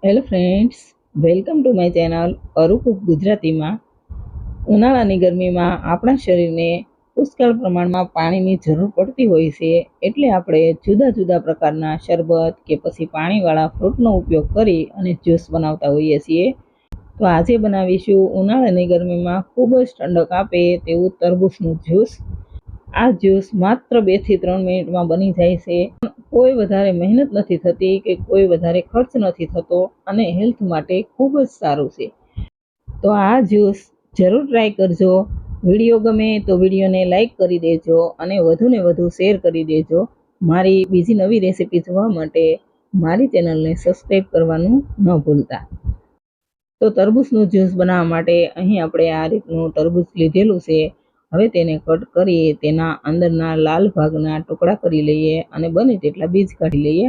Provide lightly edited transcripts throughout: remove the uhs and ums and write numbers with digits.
Hello friends, welcome to my channel અરુકુક ગુજરાતીમાં. ઉનાળાની ગરમીમાં આપણા શરીરને પુષ્કળ પ્રમાણમાં પાણીની જરૂર પડતી હોય છે, એટલે આપણે જુદા જુદા પ્રકારના શરબત કે પછી પાણીવાળા ફ્રૂટનો ઉપયોગ કરી અને જ્યુસ બનાવતા હોઈએ છીએ. તો આજે બનાવીશું ઉનાળાની ગરમીમાં ખૂબ જ ઠંડક આપે તેવું તરબૂચનું જ્યુસ. આ જ્યુસ માત્ર 2 થી 3 મિનિટમાં બની જાય છે. કોઈ વધારે મહેનત નથી થતી કે કોઈ વધારે ખર્ચ નથી થતો અને હેલ્થ માટે ખૂબ જ સારું છે. તો આ જ્યુસ જરૂર ટ્રાય કરજો. વિડીયો ગમે તો વિડીયોને લાઈક કરી દેજો અને વધુને વધુ શેર કરી દેજો. મારી બીજી નવી રેસીપી જોવા માટે મારી ચેનલને સબસ્ક્રાઈબ કરવાનું ન ભૂલતા. તો તરબૂચનું જ્યુસ બનાવવા માટે અહીં આપણે આ રીતનું તરબૂચ લીધેલું છે. હવે તેને કટ કરી તેના અંદરના લાલ ભાગના ટુકડા કરી લઈએ અને બને તેટલા બીજ કાઢી લઈએ.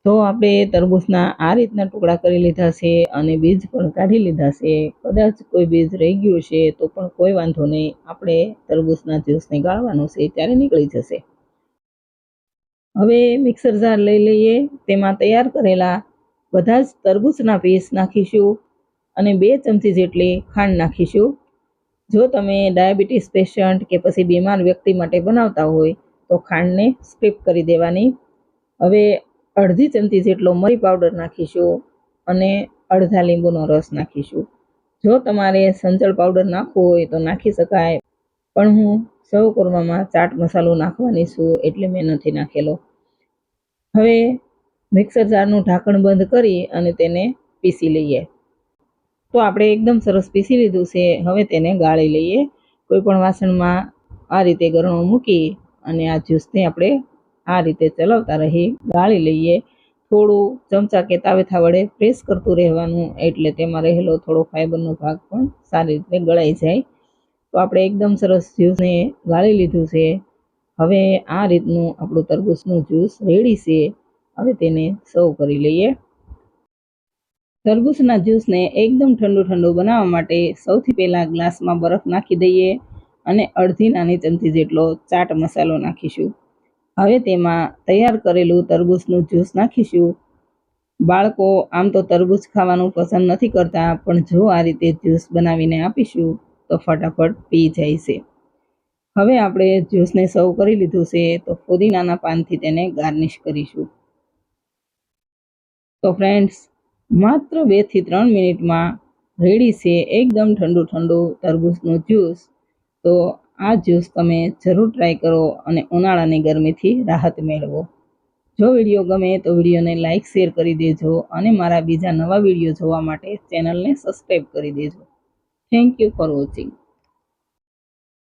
તો આપણે તરબૂચના આ રીતના ટુકડા કરી લીધા છે અને બીજ પણ કાઢી લીધા છે. કદાચ કોઈ બીજ રહી ગયું છે તો પણ કોઈ વાંધો નહીં, આપણે તરબૂચના જ્યુસને ગાળવાનું છે ત્યારે નીકળી જશે. હવે મિક્સર જાર લઈ લઈએ. તેમાં તૈયાર કરેલા બધા જ તરબૂચના પીસ નાખીશું અને 2 ચમચી જેટલી ખાંડ નાખીશું. જો તમે ડાયાબિટીસ પેશન્ટ કે પછી બીમાર વ્યક્તિ માટે બનાવતા હોય તો ખાંડને સ્કીપ કરી દેવાની. હવે અડધી ચમચી જેટલો મરી પાવડર નાખીશું અને અડધા લીંબુનો રસ નાખીશું. જો તમારે સંચળ પાવડર નાખવો હોય તો નાખી શકાય, પણ હું સર્વ કરવામાં ચાટ મસાલો નાખવાની છું એટલે મેં નથી નાખેલો. હવે મિક્સર જારનું ઢાંકણ બંધ કરી અને તેને પીસી લઈએ. તો આપણે એકદમ સરસ પીસી લીધું છે. હવે તેને ગાળી લઈએ. કોઈ પણ વાસણમાં આ રીતે ગરણો મૂકી અને આ જ્યુસને આપણે આ રીતે ચલાવતા રહી ગાળી લઈએ. થોડું ચમચા કે તાવેથા વડે પ્રેસ કરતું રહેવાનું, એટલે તેમાં રહેલો થોડો ફાઈબરનો ભાગ પણ સારી રીતે ગળાઈ જાય. તો આપણે એકદમ સરસ જ્યુસને ગાળી લીધું છે. હવે આ રીતનું આપણું તરબૂચનું જ્યુસ રેડી છે. હવે તેને સર્વ કરી લઈએ. તરબૂચના જ્યુસને એકદમ ઠંડુ બનાવવા માટે સૌથી પહેલાં ગ્લાસમાં બરફ નાખી દઈએ અને અડધી નાની ચમચી જેટલો ચાટ મસાલો નાખીશું. હવે તેમાં તૈયાર કરેલું તરબૂચનું જ્યુસ નાખીશું. બાળકો આમ તો તરબૂચ ખાવાનું પસંદ નથી કરતા, પણ જો આ રીતે જ્યુસ બનાવીને આપીશું તો ફટાફટ પી જાય છે. હવે આપણે જ્યુસને સર્વ કરી લીધું છે, તો ફુદીનાના પાનથી તેને ગાર્નિશ કરીશું. તો ફ્રેન્ડ્સ, માત્ર 2 થી 3 મિનિટમાં રેડી છે એકદમ ઠંડુ તરબૂચનું જ્યુસ. તો આ જ્યુસ તમે જરૂર ટ્રાય કરો અને ઉનાળાની ગરમીથી રાહત મેળવો. જો વિડીયો ગમે તો વિડીયોને લાઈક શેર કરી દેજો અને મારા બીજા નવા વિડીયો જોવા માટે ચેનલને સબસ્ક્રાઈબ કરી દેજો. Thank you for watching.